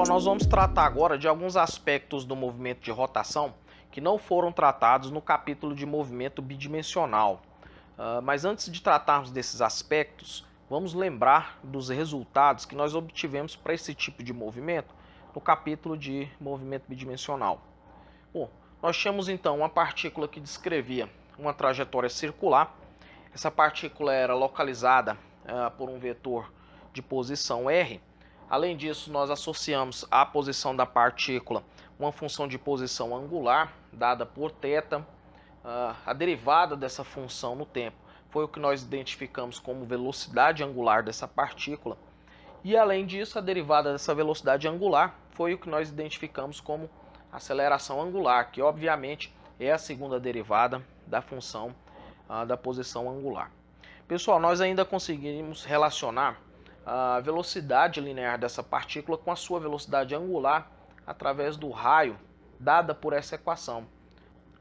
Pessoal, nós vamos tratar agora de alguns aspectos do movimento de rotação que não foram tratados no capítulo de movimento bidimensional. Mas antes de tratarmos desses aspectos, vamos lembrar dos resultados que nós obtivemos para esse tipo de movimento no capítulo de movimento bidimensional. Bom, nós tínhamos então uma partícula que descrevia uma trajetória circular. Essa partícula era localizada por um vetor de posição r. Além disso, nós associamos à posição da partícula uma função de posição angular, dada por θ. A derivada dessa função no tempo foi o que nós identificamos como velocidade angular dessa partícula. E além disso, a derivada dessa velocidade angular foi o que nós identificamos como aceleração angular, que obviamente é a segunda derivada da função da posição angular. Pessoal, nós ainda conseguimos relacionar a velocidade linear dessa partícula com a sua velocidade angular através do raio dada por essa equação.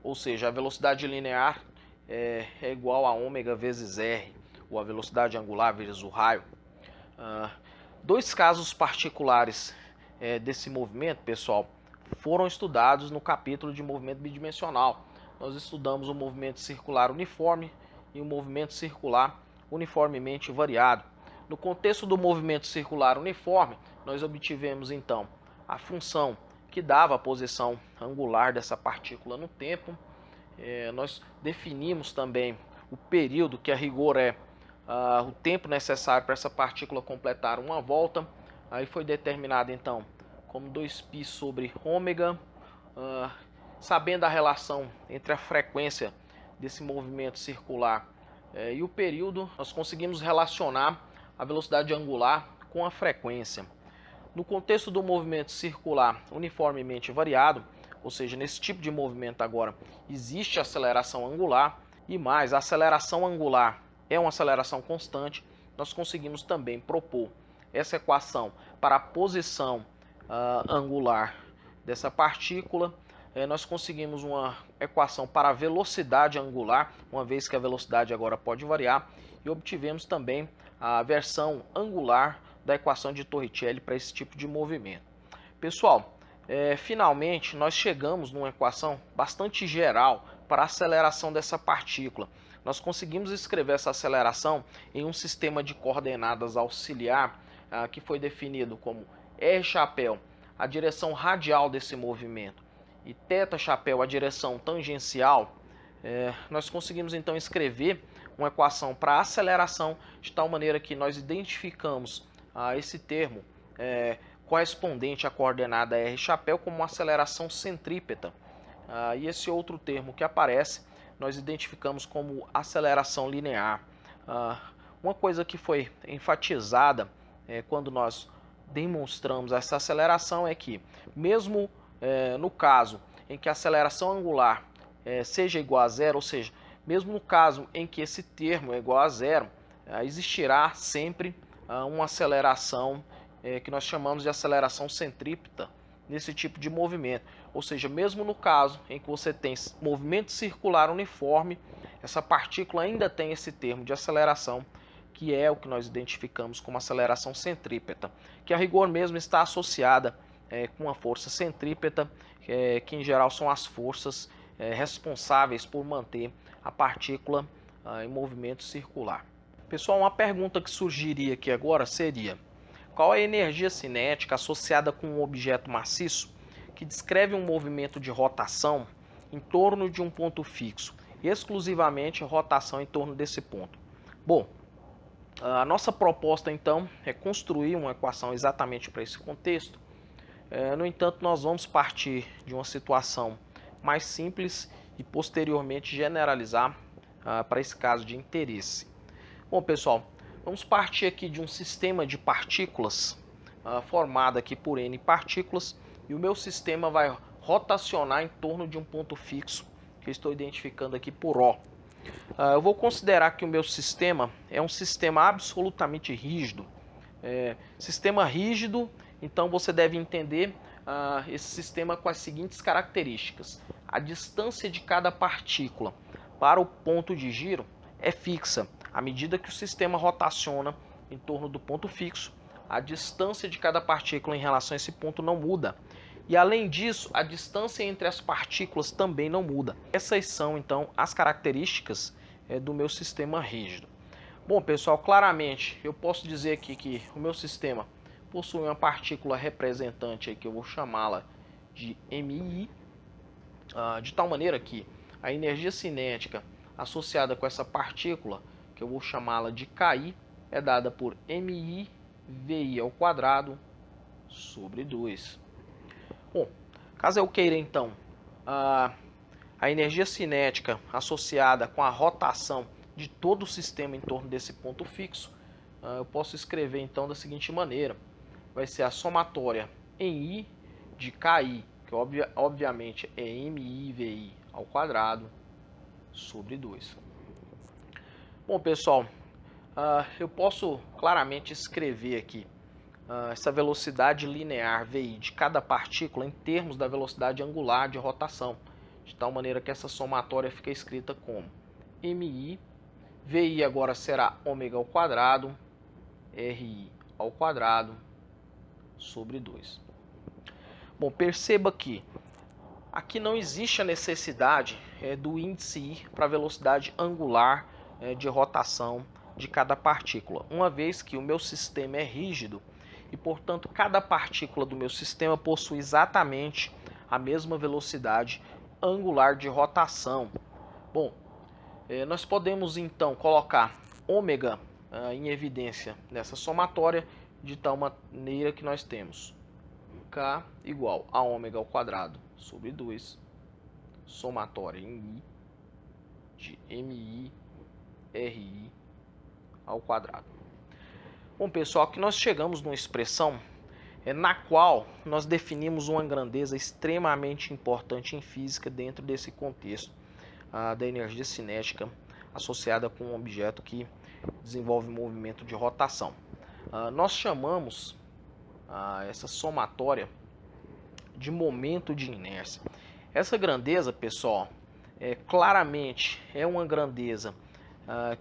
Ou seja, a velocidade linear é igual a ômega vezes r, ou a velocidade angular vezes o raio. Dois casos particulares desse movimento, pessoal, foram estudados no capítulo de movimento bidimensional. Nós estudamos o movimento circular uniforme e o movimento circular uniformemente variado. No contexto do movimento circular uniforme, nós obtivemos então a função que dava a posição angular dessa partícula no tempo. Nós definimos também o período, que a rigor é o tempo necessário para essa partícula completar uma volta. Aí foi determinado então como 2π sobre ômega. Sabendo a relação entre a frequência desse movimento circular e o período, nós conseguimos relacionar a velocidade angular com a frequência. No contexto do movimento circular uniformemente variado, ou seja, nesse tipo de movimento agora existe aceleração angular e mais, a aceleração angular é uma aceleração constante. Nós conseguimos também propor essa equação para a posição angular dessa partícula. Nós conseguimos uma equação para a velocidade angular, uma vez que a velocidade agora pode variar, e obtivemos também a versão angular da equação de Torricelli para esse tipo de movimento. Pessoal, finalmente nós chegamos numa equação bastante geral para a aceleração dessa partícula. Nós conseguimos escrever essa aceleração em um sistema de coordenadas auxiliar que foi definido como r chapéu, a direção radial desse movimento, e θ chapéu, a direção tangencial. Nós conseguimos então escrever uma equação para aceleração de tal maneira que nós identificamos esse termo correspondente à coordenada r chapéu como uma aceleração centrípeta. E esse outro termo que aparece nós identificamos como aceleração linear. Uma coisa que foi enfatizada quando nós demonstramos essa aceleração é que, mesmo no caso em que a aceleração angular seja igual a zero, ou seja, mesmo no caso em que esse termo é igual a zero, existirá sempre uma aceleração que nós chamamos de aceleração centrípeta nesse tipo de movimento. Ou seja, mesmo no caso em que você tem movimento circular uniforme, essa partícula ainda tem esse termo de aceleração, que é o que nós identificamos como aceleração centrípeta, que a rigor mesmo está associada com a força centrípeta, que em geral são as forças responsáveis por manter a partícula em movimento circular. Pessoal, uma pergunta que surgiria aqui agora seria: qual é a energia cinética associada com um objeto maciço que descreve um movimento de rotação em torno de um ponto fixo, exclusivamente rotação em torno desse ponto? Bom, a nossa proposta então é construir uma equação exatamente para esse contexto. No entanto, nós vamos partir de uma situação mais simples e posteriormente generalizar para esse caso de interesse. Bom, pessoal, vamos partir aqui de um sistema de partículas formado aqui por N partículas, e o meu sistema vai rotacionar em torno de um ponto fixo que eu estou identificando aqui por O. Eu vou considerar que o meu sistema é um sistema absolutamente rígido. Sistema rígido, então você deve entender esse sistema com as seguintes características: a distância de cada partícula para o ponto de giro é fixa. À medida que o sistema rotaciona em torno do ponto fixo, a distância de cada partícula em relação a esse ponto não muda. E além disso, a distância entre as partículas também não muda. Essas são então as características do meu sistema rígido. Bom, pessoal, claramente eu posso dizer aqui que o meu sistema possui uma partícula representante aí, que eu vou chamá-la de MI, de tal maneira que a energia cinética associada com essa partícula, que eu vou chamá-la de KI, é dada por MI VI ao quadrado sobre 2. Bom, caso eu queira então a energia cinética associada com a rotação de todo o sistema em torno desse ponto fixo, eu posso escrever então da seguinte maneira: vai ser a somatória em I de KI, que obviamente é MIVI ao quadrado, sobre 2. Bom, pessoal, eu posso claramente escrever aqui essa velocidade linear VI de cada partícula em termos da velocidade angular de rotação, de tal maneira que essa somatória fica escrita como MI, VI agora será ômega ao quadrado, RI ao quadrado, sobre 2. Bom, perceba que aqui não existe a necessidade do índice I para a velocidade angular de rotação de cada partícula, uma vez que o meu sistema é rígido e, portanto, cada partícula do meu sistema possui exatamente a mesma velocidade angular de rotação. Bom, nós podemos então colocar ômega em evidência nessa somatória, de tal maneira que nós temos K igual a ômega ao quadrado sobre 2, somatória em I de MI RI ao quadrado. Bom, pessoal, aqui nós chegamos numa expressão na qual nós definimos uma grandeza extremamente importante em física dentro desse contexto da energia cinética associada com um objeto que desenvolve movimento de rotação. Nós chamamos essa somatória de momento de inércia. Essa grandeza, pessoal, claramente é uma grandeza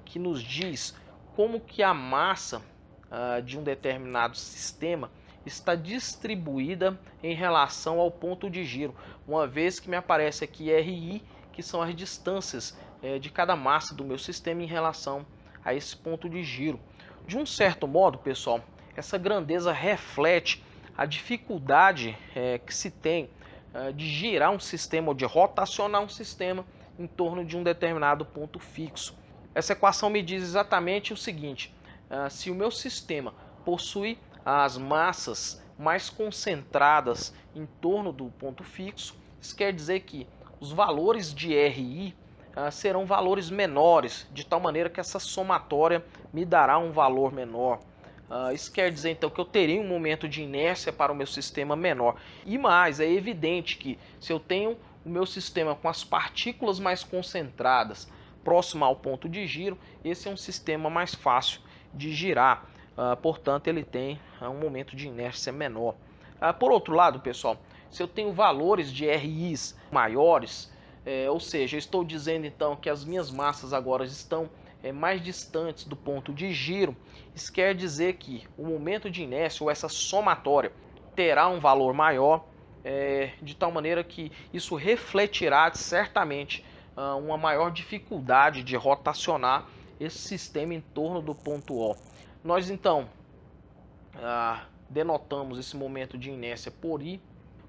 que nos diz como que a massa de um determinado sistema está distribuída em relação ao ponto de giro, uma vez que me aparece aqui RI, que são as distâncias de cada massa do meu sistema em relação a esse ponto de giro. De um certo modo, pessoal, essa grandeza reflete a dificuldade que se tem de girar um sistema ou de rotacionar um sistema em torno de um determinado ponto fixo. Essa equação me diz exatamente o seguinte: se o meu sistema possui as massas mais concentradas em torno do ponto fixo, isso quer dizer que os valores de RI serão valores menores, de tal maneira que essa somatória me dará um valor menor. Isso quer dizer então que eu terei um momento de inércia para o meu sistema menor. E mais, é evidente que se eu tenho o meu sistema com as partículas mais concentradas próximo ao ponto de giro, esse é um sistema mais fácil de girar. Portanto, ele tem um momento de inércia menor. Por outro lado, pessoal, se eu tenho valores de RIs maiores, ou seja, eu estou dizendo então que as minhas massas agora estão mais distantes do ponto de giro, isso quer dizer que o momento de inércia ou essa somatória terá um valor maior, de tal maneira que isso refletirá certamente uma maior dificuldade de rotacionar esse sistema em torno do ponto O. Nós então denotamos esse momento de inércia por I.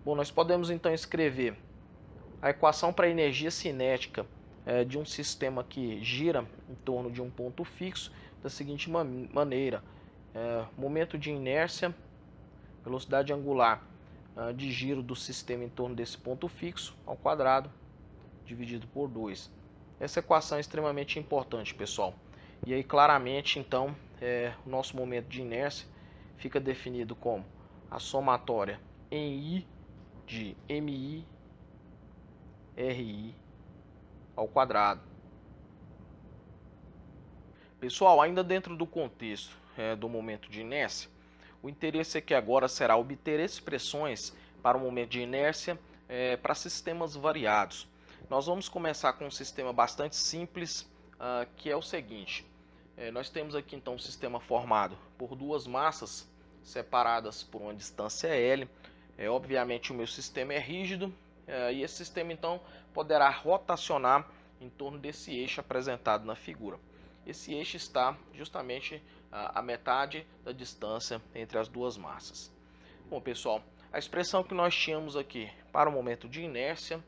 Bom, nós podemos então escrever a equação para a energia cinética de um sistema que gira em torno de um ponto fixo da seguinte maneira: momento de inércia, velocidade angular de giro do sistema em torno desse ponto fixo ao quadrado, dividido por 2. Essa equação é extremamente importante, pessoal. E aí claramente então o nosso momento de inércia fica definido como a somatória em I de MI RI ao quadrado. Pessoal, ainda dentro do contexto do momento de inércia, o interesse aqui agora será obter expressões para o momento de inércia para sistemas variados. Nós vamos começar com um sistema bastante simples, que é o seguinte: nós temos aqui então um sistema formado por duas massas separadas por uma distância L. Obviamente o meu sistema é rígido, e esse sistema então poderá rotacionar em torno desse eixo apresentado na figura. Esse eixo está justamente a metade da distância entre as duas massas. Bom, pessoal, a expressão que nós tínhamos aqui para o momento de inércia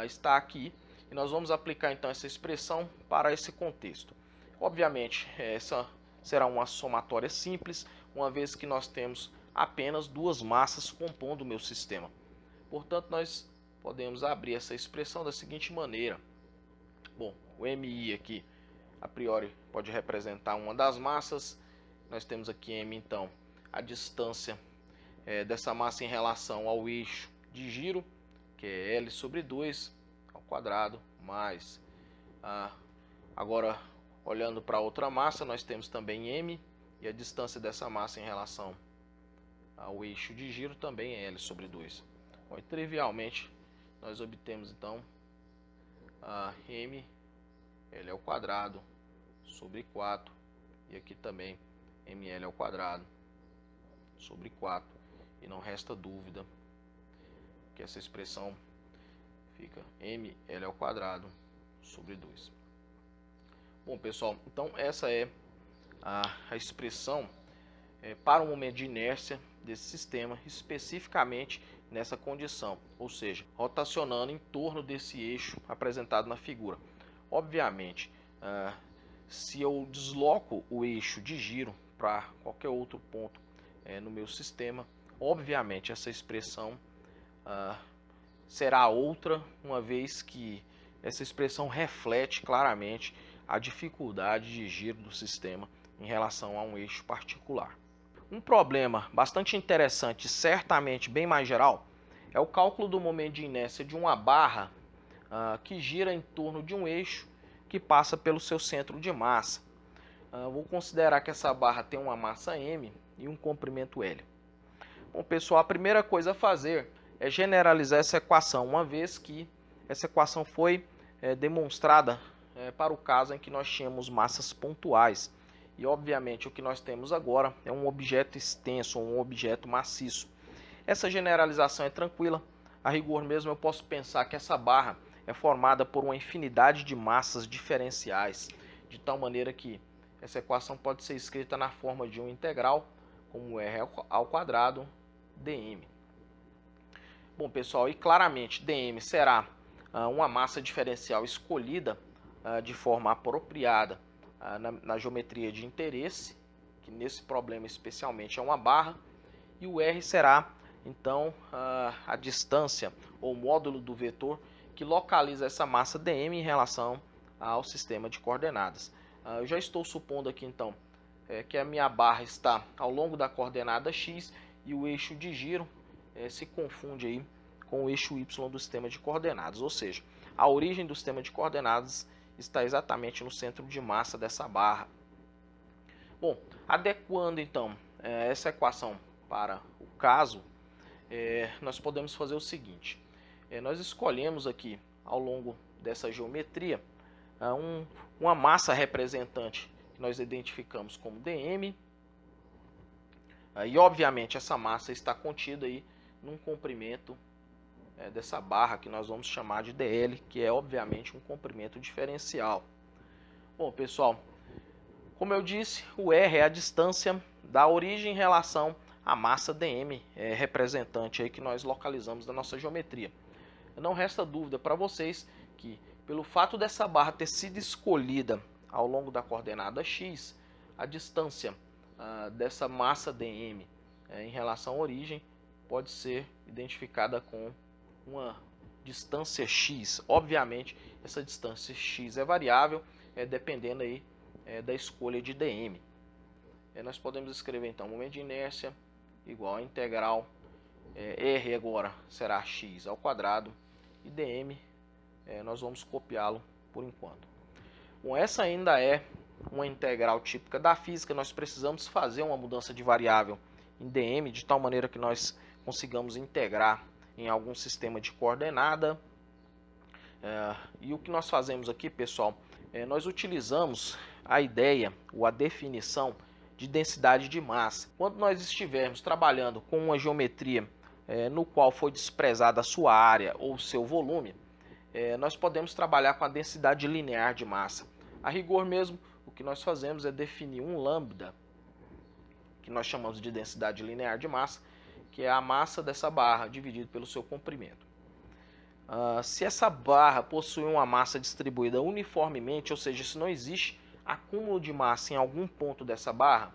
está aqui, e nós vamos aplicar então essa expressão para esse contexto. Obviamente, essa será uma somatória simples, uma vez que nós temos apenas duas massas compondo o meu sistema. Portanto, nós podemos abrir essa expressão da seguinte maneira. Bom, o MI aqui, a priori, pode representar uma das massas. Nós temos aqui M, então, a distância dessa massa em relação ao eixo de giro, que é L sobre 2 ao quadrado, mais agora olhando para outra massa, nós temos também M, e a distância dessa massa em relação ao eixo de giro também é L sobre 2. Bom, e trivialmente nós obtemos então M, L ao quadrado sobre 4, e aqui também ML ao quadrado sobre 4, e não resta dúvida que essa expressão fica ML ao quadrado sobre 2. Bom, pessoal, então essa é a expressão para o momento de inércia desse sistema, especificamente nessa condição, ou seja, rotacionando em torno desse eixo apresentado na figura. Obviamente, se eu desloco o eixo de giro para qualquer outro ponto no meu sistema, obviamente essa expressão será outra, uma vez que essa expressão reflete claramente a dificuldade de giro do sistema em relação a um eixo particular. Um problema bastante interessante, certamente bem mais geral, é o cálculo do momento de inércia de uma barra que gira em torno de um eixo que passa pelo seu centro de massa. Vou considerar que essa barra tem uma massa M e um comprimento L. Bom, pessoal, a primeira coisa a fazer é generalizar essa equação, uma vez que essa equação foi demonstrada para o caso em que nós tínhamos massas pontuais. E obviamente o que nós temos agora é um objeto extenso, um objeto maciço. Essa generalização é tranquila. A rigor mesmo eu posso pensar que essa barra é formada por uma infinidade de massas diferenciais, de tal maneira que essa equação pode ser escrita na forma de uma integral, como R ao quadrado dm. Bom, pessoal, e claramente dm será uma massa diferencial escolhida de forma apropriada na geometria de interesse, que nesse problema especialmente é uma barra, e o R será então a distância ou módulo do vetor que localiza essa massa dm em relação ao sistema de coordenadas. Eu já estou supondo aqui então que a minha barra está ao longo da coordenada x, e o eixo de giro se confunde aí com o eixo y do sistema de coordenadas, ou seja, a origem do sistema de coordenadas está exatamente no centro de massa dessa barra. Bom, adequando então essa equação para o caso, nós podemos fazer o seguinte. Nós escolhemos aqui ao longo dessa geometria uma massa representante que nós identificamos como dm, e obviamente essa massa está contida aí num comprimento dessa barra que nós vamos chamar de dl, que é obviamente um comprimento diferencial. Bom, pessoal, como eu disse, o r é a distância da origem em relação à massa dm representante aí que nós localizamos na nossa geometria. Não resta dúvida para vocês que, pelo fato dessa barra ter sido escolhida ao longo da coordenada x, a distância dessa massa dm em relação à origem pode ser identificada com uma distância x. Obviamente, essa distância x é variável, dependendo aí da escolha de dm. Nós podemos escrever então momento de inércia igual a integral r agora será x ao quadrado, e dm nós vamos copiá-lo por enquanto. Bom, essa ainda é uma integral típica da física. Nós precisamos fazer uma mudança de variável em dm de tal maneira que nós consigamos integrar em algum sistema de coordenada. E o que nós fazemos aqui, pessoal, nós utilizamos a ideia ou a definição de densidade de massa. Quando nós estivermos trabalhando com uma geometria no qual foi desprezada a sua área ou seu volume, nós podemos trabalhar com a densidade linear de massa. A rigor mesmo, o que nós fazemos é definir um lambda, que nós chamamos de densidade linear de massa, que é a massa dessa barra dividido pelo seu comprimento. Se essa barra possui uma massa distribuída uniformemente, ou seja, se não existe acúmulo de massa em algum ponto dessa barra,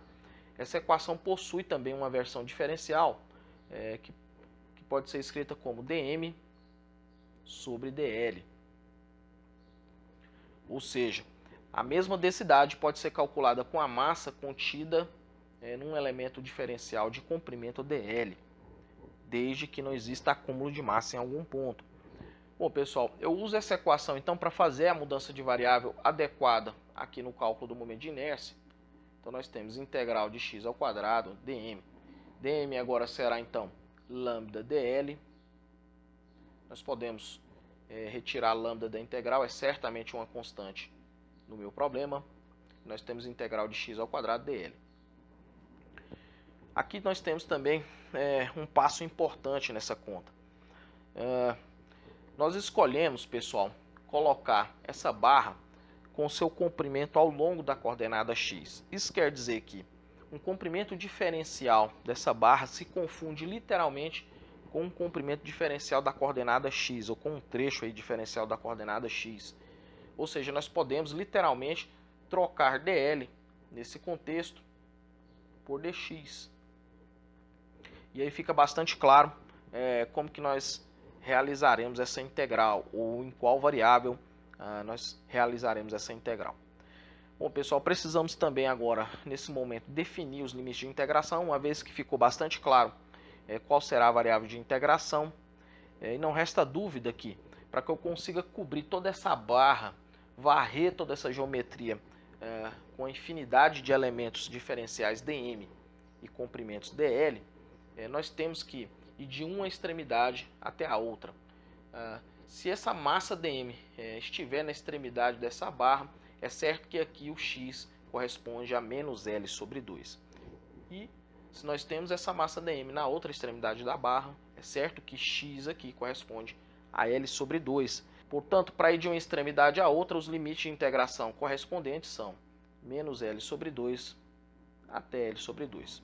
essa equação possui também uma versão diferencial, que pode ser escrita como dm sobre dl. Ou seja, a mesma densidade pode ser calculada com a massa contida num elemento diferencial de comprimento dl, desde que não exista acúmulo de massa em algum ponto. Bom, pessoal, eu uso essa equação então para fazer a mudança de variável adequada aqui no cálculo do momento de inércia. Então nós temos integral de x ao quadrado dm. dm agora será então lambda dl. Nós podemos retirar a lambda da integral, é certamente uma constante no meu problema. Nós temos integral de x ao quadrado dl. Aqui nós temos também um passo importante nessa conta. Nós escolhemos, pessoal, colocar essa barra com seu comprimento ao longo da coordenada x. Isso quer dizer que um comprimento diferencial dessa barra se confunde literalmente com um comprimento diferencial da coordenada x, ou com um trecho aí diferencial da coordenada x. Ou seja, nós podemos literalmente trocar dl nesse contexto por dx. E aí fica bastante claro como que nós realizaremos essa integral, ou em qual variável nós realizaremos essa integral. Bom, pessoal, precisamos também agora, nesse momento, definir os limites de integração, uma vez que ficou bastante claro qual será a variável de integração. E não resta dúvida aqui, para que eu consiga cobrir toda essa barra, varrer toda essa geometria com a infinidade de elementos diferenciais dm e comprimentos dl, nós temos que ir de uma extremidade até a outra. Se essa massa dm estiver na extremidade dessa barra, é certo que aqui o x corresponde a menos L sobre 2. E se nós temos essa massa dm na outra extremidade da barra, é certo que x aqui corresponde a L sobre 2. Portanto, para ir de uma extremidade a outra, os limites de integração correspondentes são menos L sobre 2 até L sobre 2.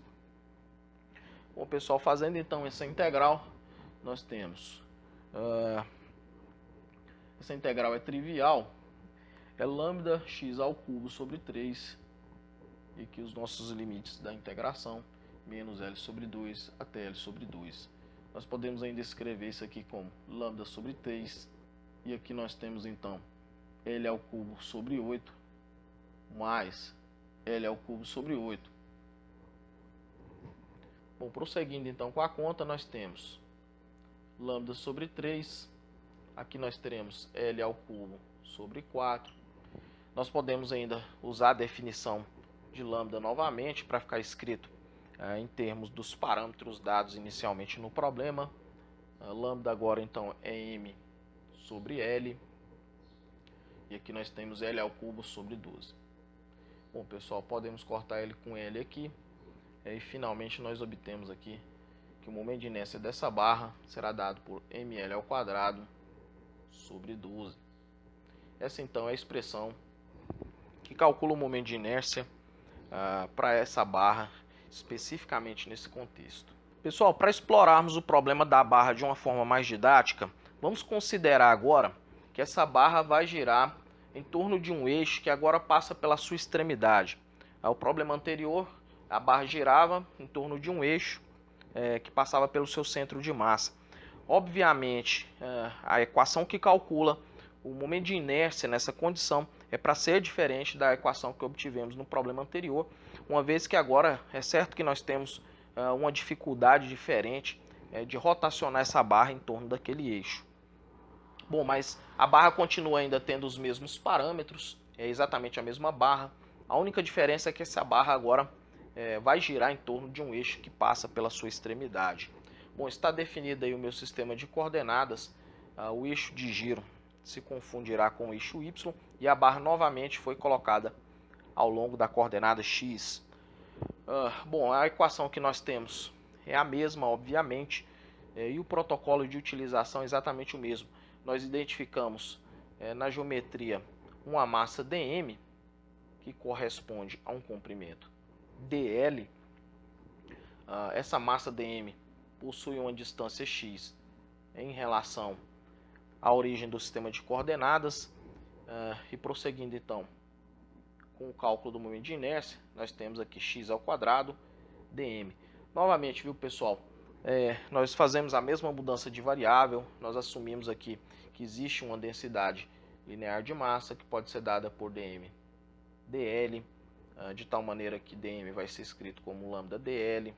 Bom, pessoal, fazendo então essa integral, nós temos... essa integral é trivial, é lambda x ao cubo sobre 3, e aqui os nossos limites da integração, menos L sobre 2 até L sobre 2. Nós podemos ainda escrever isso aqui como lambda sobre 3, e aqui nós temos então L ao cubo sobre 8, mais L ao cubo sobre 8. Bom, prosseguindo então com a conta, nós temos lambda sobre 3, aqui nós teremos L ao cubo sobre 4. Nós podemos ainda usar a definição de lambda novamente para ficar escrito em termos dos parâmetros dados inicialmente no problema. Lambda agora então é m sobre L, e aqui nós temos L ao cubo sobre 12. Bom, pessoal, podemos cortar L com L aqui, e finalmente nós obtemos aqui que o momento de inércia dessa barra será dado por ml ao quadrado sobre 12. Essa então é a expressão que calcula o momento de inércia para essa barra, especificamente nesse contexto. Pessoal, para explorarmos o problema da barra de uma forma mais didática, vamos considerar agora que essa barra vai girar em torno de um eixo que agora passa pela sua extremidade. O problema anterior, a barra girava em torno de um eixo que passava pelo seu centro de massa. Obviamente, a equação que calcula o momento de inércia nessa condição é para ser diferente da equação que obtivemos no problema anterior, uma vez que agora é certo que nós temos uma dificuldade diferente de rotacionar essa barra em torno daquele eixo. Bom, mas a barra continua ainda tendo os mesmos parâmetros, é exatamente a mesma barra. A única diferença é que essa barra agora vai girar em torno de um eixo que passa pela sua extremidade. Bom, está definido aí o meu sistema de coordenadas. O eixo de giro se confundirá com o eixo y e a barra novamente foi colocada ao longo da coordenada x. Bom, a equação que nós temos é a mesma, obviamente, e o protocolo de utilização é exatamente o mesmo. Nós identificamos na geometria uma massa dm, que corresponde a um comprimento dl. Essa massa dm possui uma distância x em relação à origem do sistema de coordenadas. E prosseguindo então com o cálculo do momento de inércia, nós temos aqui x ao quadrado dm. Novamente, viu, pessoal, nós fazemos a mesma mudança de variável. Nós assumimos aqui que existe uma densidade linear de massa que pode ser dada por dm dl, de tal maneira que dm vai ser escrito como lambda dl.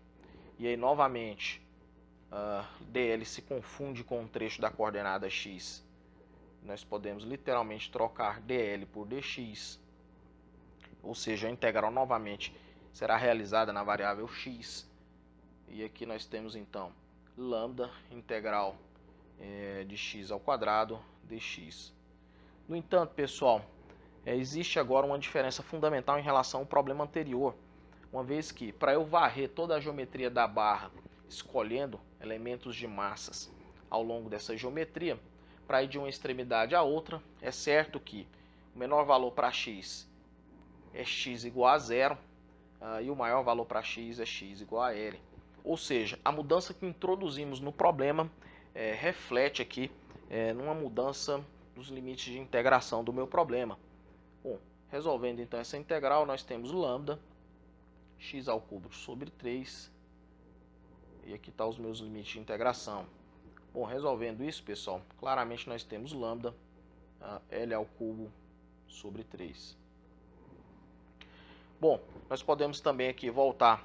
E aí novamente dl se confunde com o trecho da coordenada x. Nós podemos literalmente trocar dl por dx, ou seja, a integral novamente será realizada na variável x. E aqui nós temos então lambda integral de x ao quadrado dx. No entanto, pessoal, existe agora uma diferença fundamental em relação ao problema anterior, uma vez que para eu varrer toda a geometria da barra escolhendo elementos de massas ao longo dessa geometria, para ir de uma extremidade à outra, é certo que o menor valor para x é x igual a zero, e o maior valor para x é x igual a L. Ou seja, a mudança que introduzimos no problema reflete aqui numa mudança dos limites de integração do meu problema. Bom, resolvendo então essa integral, nós temos lambda x ao cubo sobre 3, e aqui está os meus limites de integração. Bom, resolvendo isso, pessoal, claramente nós temos lambda L ao cubo sobre 3. Bom, nós podemos também aqui voltar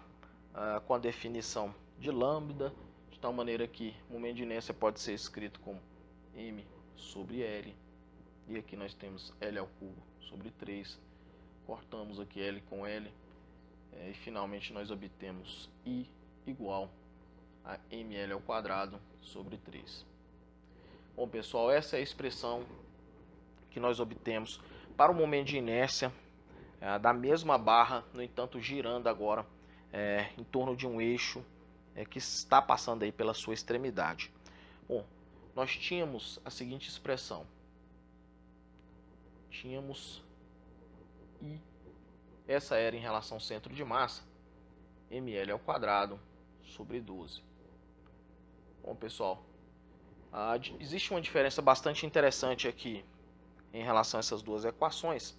com a definição de lambda, de tal maneira que o momento de inércia pode ser escrito como m sobre L. E aqui nós temos L ao cubo sobre 3. Cortamos aqui L com L. E finalmente nós obtemos I igual a ml ao quadrado sobre 3. Bom, pessoal, essa é a expressão que nós obtemos para o momento de inércia da mesma barra, no entanto girando agora em torno de um eixo que está passando aí pela sua extremidade. Bom, nós tínhamos a seguinte expressão. Tínhamos I, essa era em relação ao centro de massa, ml ao quadrado sobre 12. Bom, pessoal, existe uma diferença bastante interessante aqui em relação a essas duas equações.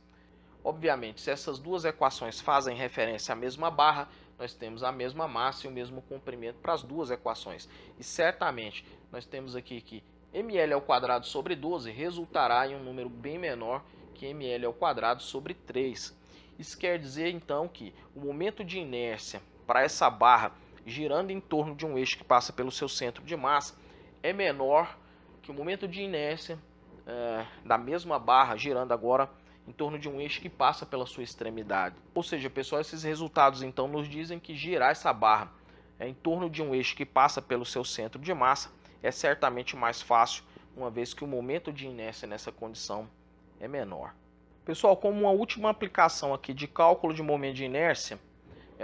Obviamente, se essas duas equações fazem referência à mesma barra, nós temos a mesma massa e o mesmo comprimento para as duas equações. E certamente nós temos aqui que ml ao quadrado sobre 12 resultará em um número bem menor que ml ao quadrado sobre 3. Isso quer dizer então que o momento de inércia para essa barra girando em torno de um eixo que passa pelo seu centro de massa é menor que o momento de inércia da mesma barra girando agora em torno de um eixo que passa pela sua extremidade. Ou seja, pessoal, esses resultados então nos dizem que girar essa barra em torno de um eixo que passa pelo seu centro de massa é certamente mais fácil, uma vez que o momento de inércia nessa condição é menor. Pessoal, como uma última aplicação aqui de cálculo de momento de inércia,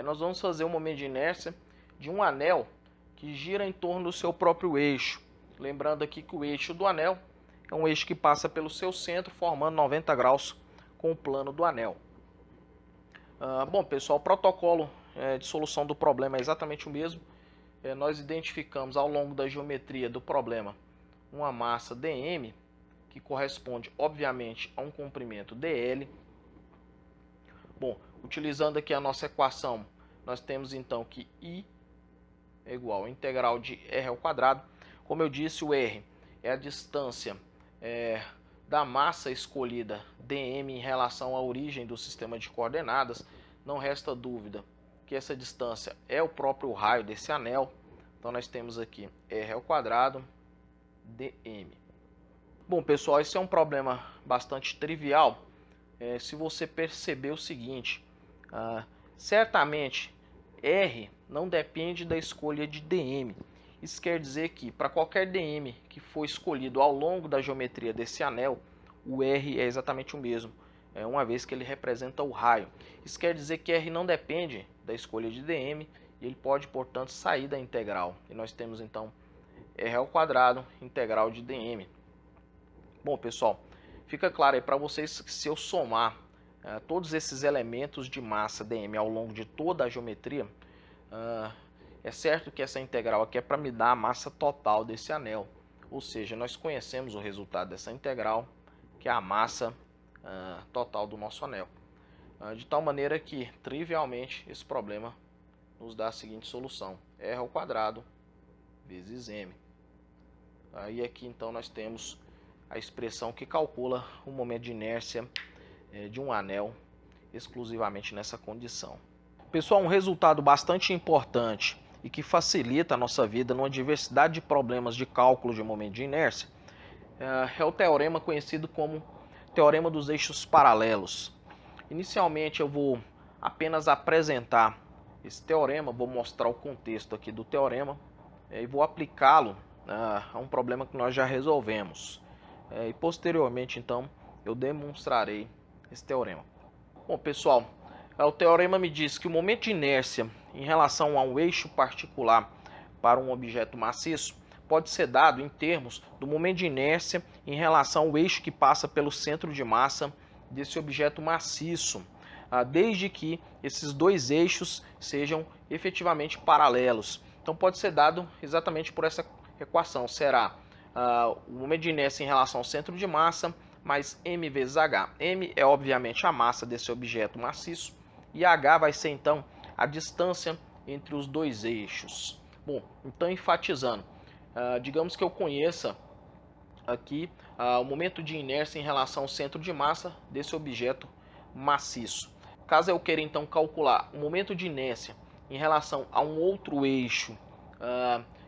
nós vamos fazer o momento de inércia de um anel que gira em torno do seu próprio eixo. Lembrando aqui que o eixo do anel é um eixo que passa pelo seu centro, formando 90 graus com o plano do anel. Bom, pessoal, o protocolo de solução do problema é exatamente o mesmo. Nós identificamos ao longo da geometria do problema uma massa dm, que corresponde, obviamente, a um comprimento dl. Bom, utilizando aqui a nossa equação, nós temos então que I é igual a integral de r ao quadrado. Como eu disse, o r é a distância da massa escolhida dm em relação à origem do sistema de coordenadas. Não resta dúvida que essa distância é o próprio raio desse anel. Então nós temos aqui r ao quadrado dm. Bom, pessoal, esse é um problema bastante trivial. Se você perceber o seguinte, certamente r não depende da escolha de dm. Isso quer dizer que para qualquer dm que for escolhido ao longo da geometria desse anel, o r é exatamente o mesmo. uma vez que ele representa o raio. Isso quer dizer que R não depende da escolha de dm, e ele pode, portanto, sair da integral. E nós temos, então, r² integral de dm. Bom, pessoal, fica claro aí para vocês que se eu somar todos esses elementos de massa dm ao longo de toda a geometria, é certo que essa integral aqui é para me dar a massa total desse anel. Ou seja, nós conhecemos o resultado dessa integral, que é a massa total do nosso anel. De tal maneira que, trivialmente, esse problema nos dá a seguinte solução: r² vezes m. E aqui, então, nós temos a expressão que calcula o momento de inércia de um anel exclusivamente nessa condição. Pessoal, um resultado bastante importante e que facilita a nossa vida numa diversidade de problemas de cálculo de momento de inércia é o teorema conhecido como teorema dos eixos paralelos. Inicialmente eu vou apenas apresentar esse teorema, vou mostrar o contexto aqui do teorema e vou aplicá-lo a um problema que nós já resolvemos. E posteriormente, então, eu demonstrarei esse teorema. Bom, pessoal, o teorema me diz que o momento de inércia em relação a um eixo particular para um objeto maciço pode ser dado em termos do momento de inércia em relação ao eixo que passa pelo centro de massa desse objeto maciço, desde que esses dois eixos sejam efetivamente paralelos. Então pode ser dado exatamente por essa equação. Será o momento de inércia em relação ao centro de massa mais m vezes h. M é obviamente a massa desse objeto maciço e h vai ser então a distância entre os dois eixos. Bom, então enfatizando, digamos que eu conheça aqui o momento de inércia em relação ao centro de massa desse objeto maciço. Caso eu queira então calcular o momento de inércia em relação a um outro eixo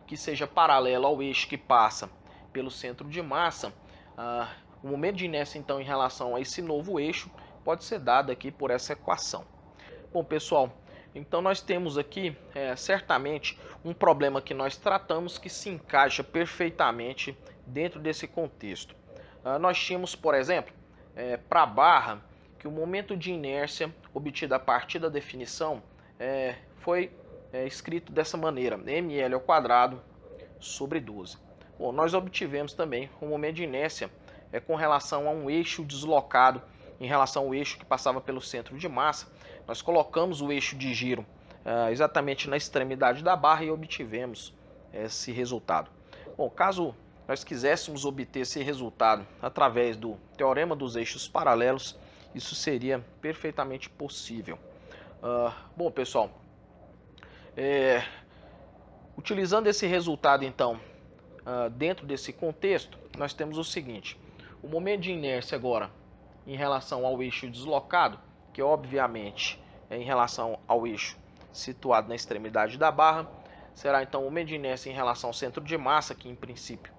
que seja paralelo ao eixo que passa pelo centro de massa, o momento de inércia então em relação a esse novo eixo pode ser dado aqui por essa equação. Bom, pessoal, então nós temos aqui certamente um problema que nós tratamos que se encaixa perfeitamente dentro desse contexto. Nós tínhamos, por exemplo, para a barra, que o momento de inércia obtido a partir da definição foi escrito dessa maneira: ml² sobre 12. Bom, nós obtivemos também o momento de inércia com relação a um eixo deslocado em relação ao eixo que passava pelo centro de massa. Nós colocamos o eixo de giro exatamente na extremidade da barra e obtivemos esse resultado. Bom, caso nós quiséssemos obter esse resultado através do teorema dos eixos paralelos, isso seria perfeitamente possível. Bom, pessoal, utilizando esse resultado, então, dentro desse contexto, nós temos o seguinte: o momento de inércia agora em relação ao eixo deslocado, que obviamente é em relação ao eixo situado na extremidade da barra, será então o momento de inércia em relação ao centro de massa, que em princípio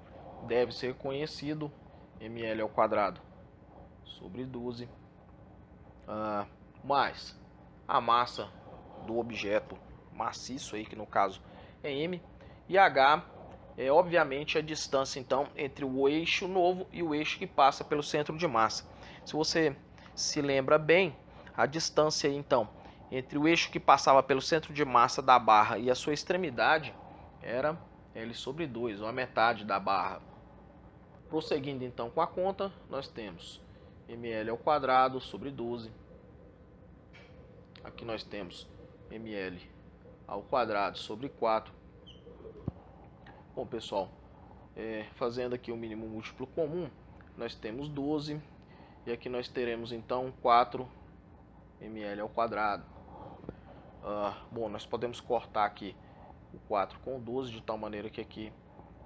deve ser conhecido, ml² sobre 12, mais a massa do objeto maciço, aí, que no caso é m, e h é obviamente a distância então entre o eixo novo e o eixo que passa pelo centro de massa. Se você se lembra bem, a distância então entre o eixo que passava pelo centro de massa da barra e a sua extremidade era L sobre 2, ou a metade da barra. Prosseguindo então com a conta, nós temos ml² sobre 12. Aqui nós temos ml² sobre 4. Bom, pessoal, fazendo aqui o mínimo múltiplo comum, nós temos 12. E aqui nós teremos então 4 ml². Bom, nós podemos cortar aqui o 4 com o 12, de tal maneira que aqui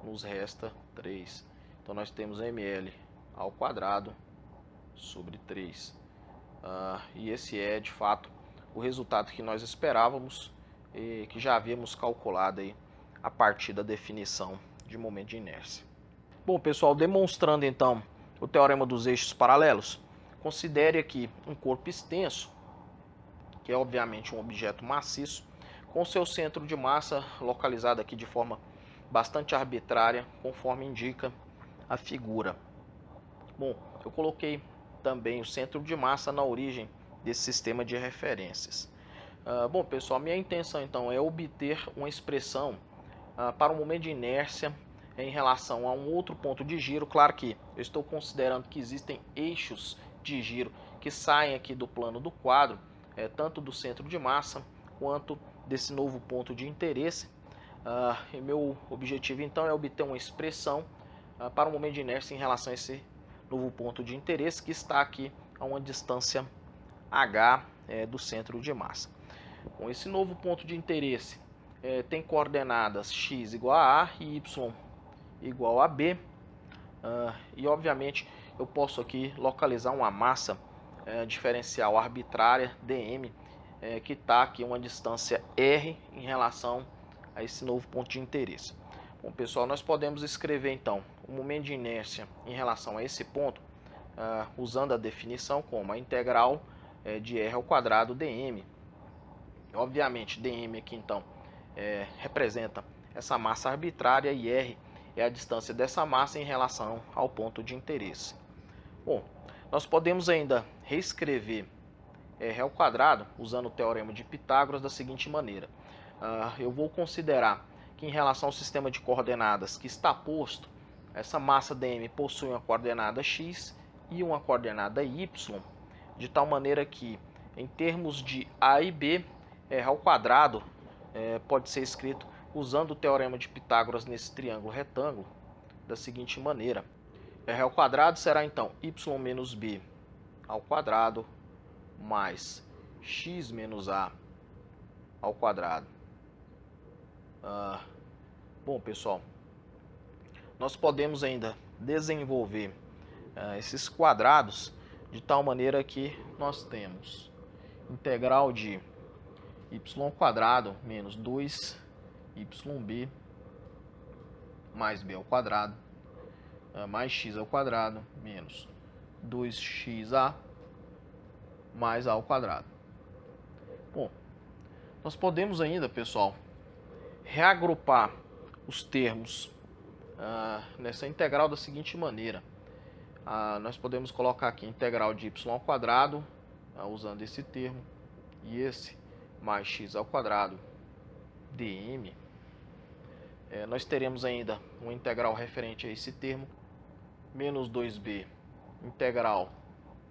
nos resta 3. Então nós temos ml² sobre 3. E esse é de fato o resultado que nós esperávamos e que já havíamos calculado aí a partir da definição de momento de inércia. Bom, pessoal, demonstrando então o teorema dos eixos paralelos, considere aqui um corpo extenso, que é obviamente um objeto maciço, com seu centro de massa localizado aqui de forma bastante arbitrária, conforme indica a figura. Bom, eu coloquei também o centro de massa na origem desse sistema de referências. Bom, pessoal, minha intenção então é obter uma expressão para o momento de inércia em relação a um outro ponto de giro. Claro que eu estou considerando que existem eixos de giro que saem aqui do plano do quadro, tanto do centro de massa quanto desse novo ponto de interesse. E meu objetivo então é obter uma expressão para o momento de inércia em relação a esse novo ponto de interesse que está aqui a uma distância h do centro de massa. Com esse novo ponto de interesse tem coordenadas x igual a e y igual a b, e obviamente eu posso aqui localizar uma massa diferencial arbitrária dm, que está aqui uma distância r em relação a esse novo ponto de interesse. Bom, pessoal, nós podemos escrever então o momento de inércia em relação a esse ponto usando a definição como a integral de r ao quadrado dm. Obviamente dm aqui então representa essa massa arbitrária e r é a distância dessa massa em relação ao ponto de interesse. Bom, nós podemos ainda reescrever r ao quadrado usando o teorema de Pitágoras da seguinte maneira. Eu vou considerar que em relação ao sistema de coordenadas que está posto, essa massa dm possui uma coordenada x e uma coordenada y, de tal maneira que em termos de a e b, r ao quadrado pode ser escrito usando o teorema de Pitágoras nesse triângulo retângulo da seguinte maneira. R ao quadrado será então y menos b ao quadrado mais x menos a ao quadrado. Bom, pessoal, nós podemos ainda desenvolver esses quadrados de tal maneira que nós temos integral de y ao quadrado menos 2yb mais b ao quadrado mais x ao quadrado menos 2xa mais a ao quadrado. Bom, nós podemos ainda, pessoal, reagrupar os termos nessa integral da seguinte maneira. Nós podemos colocar aqui integral de y ao quadrado usando esse termo e esse mais x ao quadrado dm. Nós teremos ainda uma integral referente a esse termo, menos 2b integral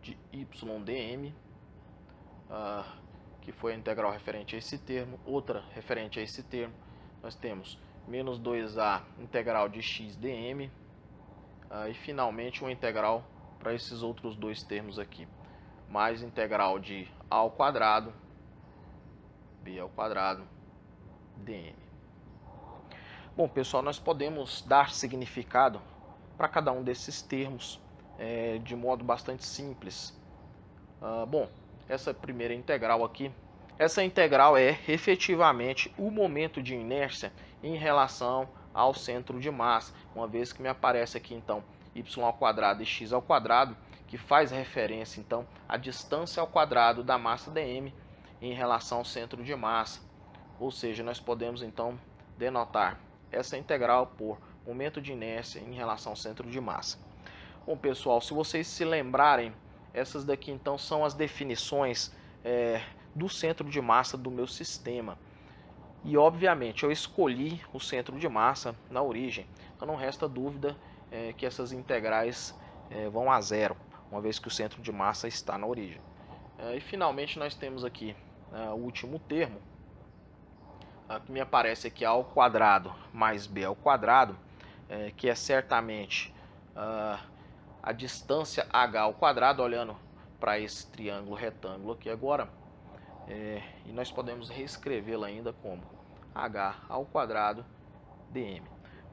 de y dm, que foi a integral referente a esse termo. Outra referente a esse termo, nós temos menos 2a integral de x dm, e finalmente uma integral para esses outros dois termos aqui, mais integral de a ao quadrado b ao quadrado dm. Bom, pessoal, nós podemos dar significado para cada um desses termos de modo bastante simples. Bom, essa primeira integral aqui, essa integral é efetivamente o momento de inércia em relação ao centro de massa, uma vez que me aparece aqui então y ao quadrado e x ao quadrado, que faz referência então à distância ao quadrado da massa dm em relação ao centro de massa. Ou seja, nós podemos então denotar essa integral por momento de inércia em relação ao centro de massa. Bom, pessoal, se vocês se lembrarem, essas daqui então são as definições do centro de massa do meu sistema. E obviamente eu escolhi o centro de massa na origem, então não resta dúvida que essas integrais vão a zero, uma vez que o centro de massa está na origem. E finalmente nós temos aqui o último termo, que me aparece aqui a ao quadrado mais b ao quadrado, que é certamente a distância h ao quadrado, olhando para esse triângulo retângulo aqui agora, e nós podemos reescrevê-la ainda como h ao quadrado dm.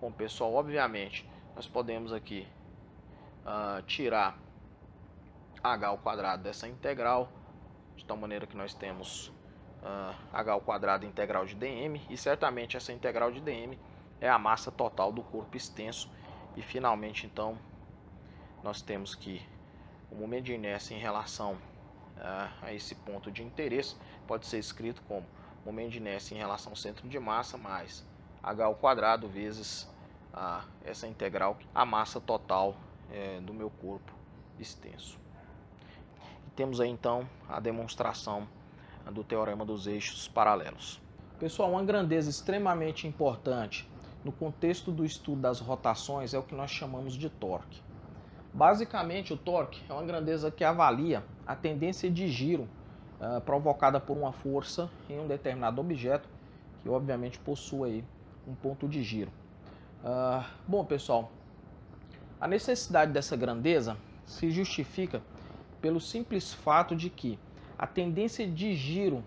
Bom, pessoal, obviamente nós podemos aqui tirar h ao quadrado dessa integral, de tal maneira que nós temos h ao quadrado integral de dm, e certamente essa integral de dm é a massa total do corpo extenso. E finalmente então nós temos que o momento de inércia em relação a esse ponto de interesse pode ser escrito como momento de inércia em relação ao centro de massa mais h ao quadrado vezes essa integral, a massa total do meu corpo extenso. temos aí então a demonstração do teorema dos eixos paralelos. Pessoal, uma grandeza extremamente importante no contexto do estudo das rotações é o que nós chamamos de torque. Basicamente, o torque é uma grandeza que avalia a tendência de giro provocada por uma força em um determinado objeto, que obviamente possui aí um ponto de giro. Bom, pessoal, a necessidade dessa grandeza se justifica pelo simples fato de que a tendência de giro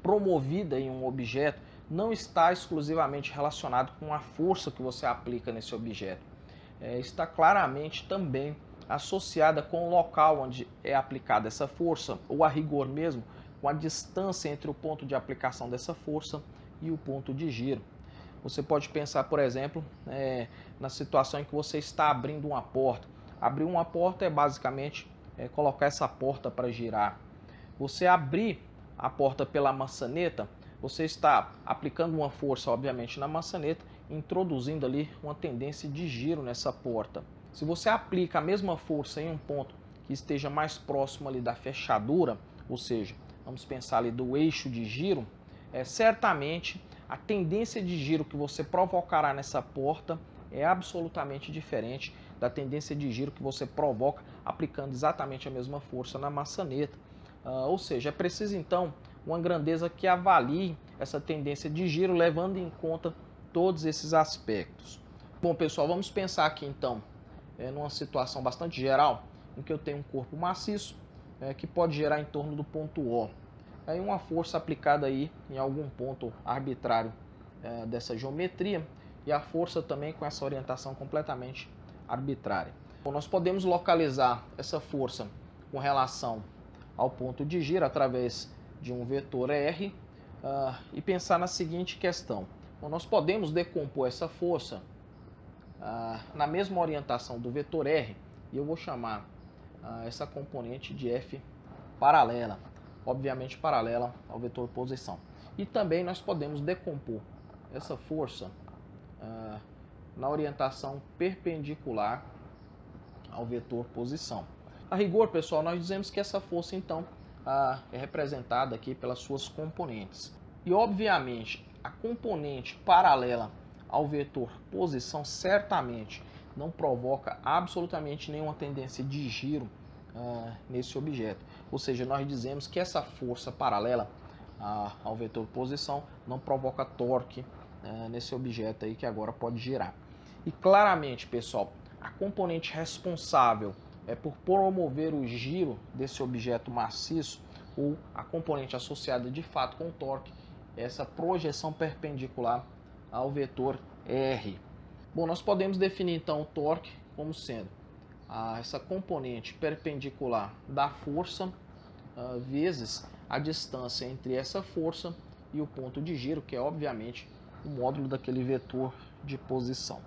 promovida em um objeto não está exclusivamente relacionado com a força que você aplica nesse objeto. Está claramente também associada com o local onde é aplicada essa força, ou a rigor mesmo, com a distância entre o ponto de aplicação dessa força e o ponto de giro. Você pode pensar, por exemplo, na situação em que você está abrindo uma porta. Abrir uma porta é basicamente colocar essa porta para girar. Você abrir a porta pela maçaneta, você está aplicando uma força, obviamente, na maçaneta, introduzindo ali uma tendência de giro nessa porta. Se você aplica a mesma força em um ponto que esteja mais próximo ali da fechadura, ou seja, vamos pensar ali do eixo de giro, certamente a tendência de giro que você provocará nessa porta é absolutamente diferente da tendência de giro que você provoca aplicando exatamente a mesma força na maçaneta. Ou seja, é preciso então uma grandeza que avalie essa tendência de giro, levando em conta todos esses aspectos. Bom, pessoal, vamos pensar aqui então numa situação bastante geral, em que eu tenho um corpo maciço que pode gerar em torno do ponto O. Aí uma força aplicada aí em algum ponto arbitrário dessa geometria, e a força também com essa orientação completamente arbitrária. Bom, nós podemos localizar essa força com relação ao ponto de giro através de um vetor R e pensar na seguinte questão. Bom, nós podemos decompor essa força na mesma orientação do vetor R, e eu vou chamar essa componente de F paralela, obviamente paralela ao vetor posição. E também nós podemos decompor essa força na orientação perpendicular ao vetor posição. A rigor, pessoal, nós dizemos que essa força então é representada aqui pelas suas componentes. E obviamente a componente paralela ao vetor posição certamente não provoca absolutamente nenhuma tendência de giro nesse objeto. Ou seja, nós dizemos que essa força paralela ao vetor posição não provoca torque nesse objeto aí que agora pode girar. E claramente, pessoal, a componente responsável por promover o giro desse objeto maciço, ou a componente associada de fato com o torque, é essa projeção perpendicular ao vetor R. Bom, nós podemos definir então o torque como sendo essa componente perpendicular da força vezes a distância entre essa força e o ponto de giro, que é obviamente o módulo daquele vetor de posição.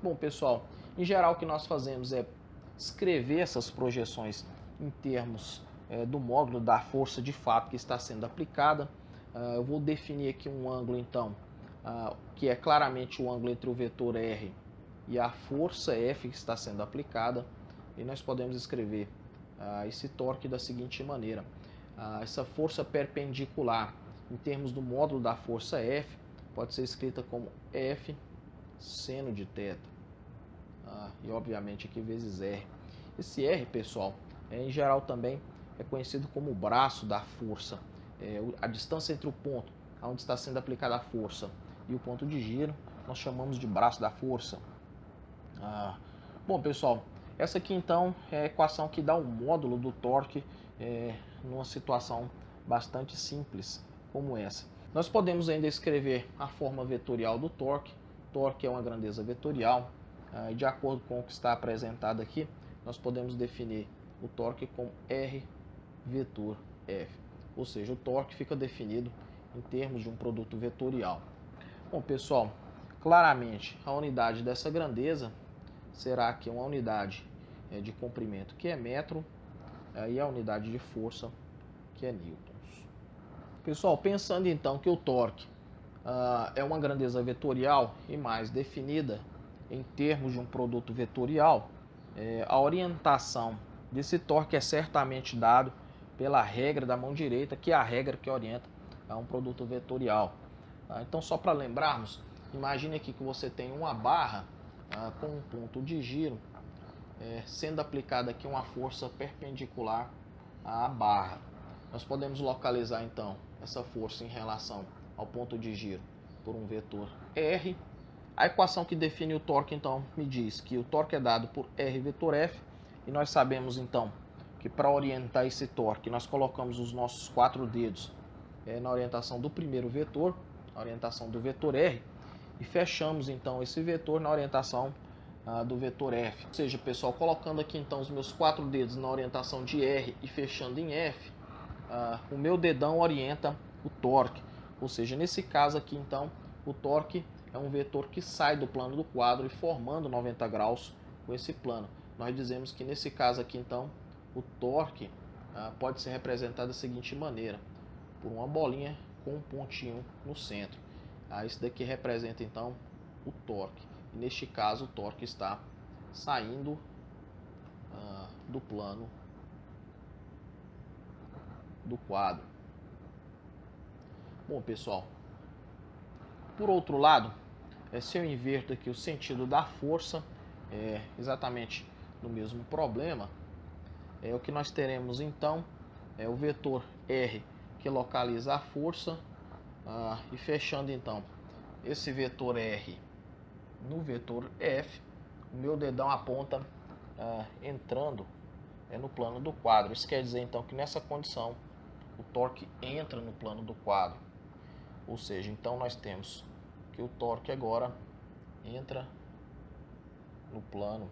Bom, pessoal, em geral o que nós fazemos é escrever essas projeções em termos do módulo da força de fato que está sendo aplicada. Eu vou definir aqui um ângulo então, que é claramente o ângulo entre o vetor R e a força F que está sendo aplicada, e nós podemos escrever esse torque da seguinte maneira. Essa força perpendicular em termos do módulo da força F pode ser escrita como F seno de θ, e obviamente aqui vezes R. Esse R, pessoal, em geral também é conhecido como o braço da força. A distância entre o ponto onde está sendo aplicada a força e o ponto de giro nós chamamos de braço da força. Bom, pessoal, essa aqui então é a equação que dá o módulo do torque numa situação bastante simples como essa. Nós podemos ainda escrever a forma vetorial do torque. Torque é uma grandeza vetorial. De acordo com o que está apresentado aqui, nós podemos definir o torque como R vetor F. Ou seja, o torque fica definido em termos de um produto vetorial. Bom, pessoal, claramente a unidade dessa grandeza será aqui uma unidade de comprimento, que é metro, e a unidade de força, que é newtons. Pessoal, pensando então que o torque é uma grandeza vetorial e mais definida em termos de um produto vetorial, a orientação desse torque é certamente dado pela regra da mão direita, que é a regra que orienta a um produto vetorial. Então, só para lembrarmos, imagine aqui que você tem uma barra com um ponto de giro, sendo aplicada aqui uma força perpendicular à barra. Nós podemos localizar então essa força em relação ao ponto de giro por um vetor R. A equação que define o torque então me diz que o torque é dado por R vetor F, e nós sabemos então que para orientar esse torque nós colocamos os nossos 4 dedos na orientação do primeiro vetor, na orientação do vetor R, e fechamos então esse vetor na orientação do vetor F. Ou seja, pessoal, colocando aqui então os meus 4 dedos na orientação de R e fechando em F, o meu dedão orienta o torque. Ou seja, nesse caso aqui então, o torque é um vetor que sai do plano do quadro e formando 90 graus com esse plano. Nós dizemos que nesse caso aqui então, o torque pode ser representado da seguinte maneira: por uma bolinha com um pontinho no centro. Isso daqui representa então o torque. E neste caso o torque está saindo do plano do quadro. Bom, pessoal, por outro lado, se eu inverto aqui o sentido da força, exatamente no mesmo problema, o que nós teremos então é o vetor R, que localiza a força, e fechando então esse vetor R no vetor F, o meu dedão aponta entrando no plano do quadro. Isso quer dizer então que nessa condição o torque entra no plano do quadro. Ou seja, então nós temos que o torque agora entra no plano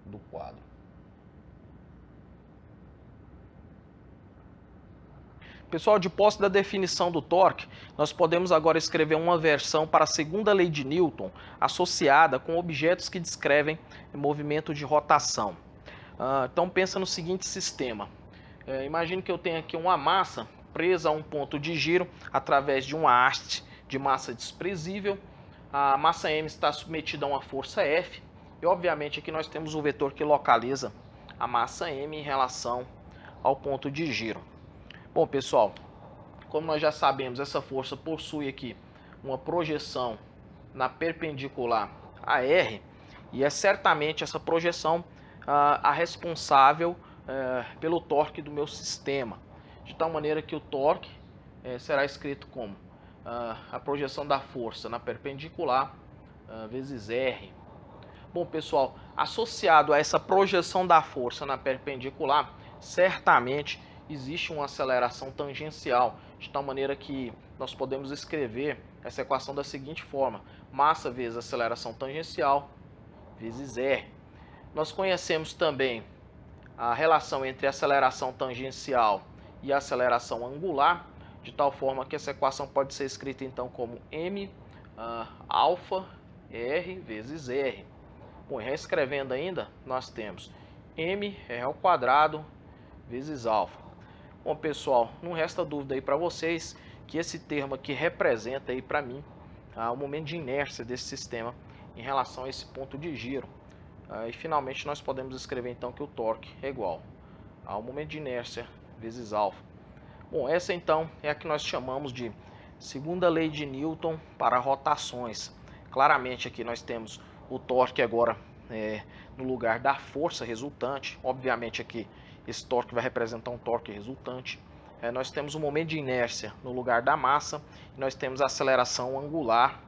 do quadro. Pessoal, de posse da definição do torque, nós podemos agora escrever uma versão para a segunda lei de Newton, associada com objetos que descrevem movimento de rotação. Então pensa no seguinte sistema. Imagine que eu tenho aqui uma massa presa a um ponto de giro através de uma haste de massa desprezível. A massa M está submetida a uma força F, e obviamente aqui nós temos o vetor que localiza a massa M em relação ao ponto de giro. Bom, pessoal, como nós já sabemos, essa força possui aqui uma projeção na perpendicular a R, e é certamente essa projeção a responsável pelo torque do meu sistema, de tal maneira que o torque será escrito como a projeção da força na perpendicular vezes R. Bom, pessoal, associado a essa projeção da força na perpendicular, certamente existe uma aceleração tangencial, de tal maneira que nós podemos escrever essa equação da seguinte forma: massa vezes aceleração tangencial vezes R. Nós conhecemos também a relação entre a aceleração tangencial e a aceleração angular, de tal forma que essa equação pode ser escrita então como m alfa r vezes r. Bom, reescrevendo ainda, nós temos m r ao quadrado vezes alfa. Bom, pessoal, não resta dúvida aí para vocês que esse termo aqui representa aí para mim o momento de inércia desse sistema em relação a esse ponto de giro. E finalmente nós podemos escrever então que o torque é igual ao momento de inércia vezes alfa. Bom, essa então é a que nós chamamos de segunda lei de Newton para rotações. Claramente aqui nós temos o torque agora no lugar da força resultante. Obviamente aqui esse torque vai representar um torque resultante. Nós temos o momento de inércia no lugar da massa, e nós temos a aceleração angular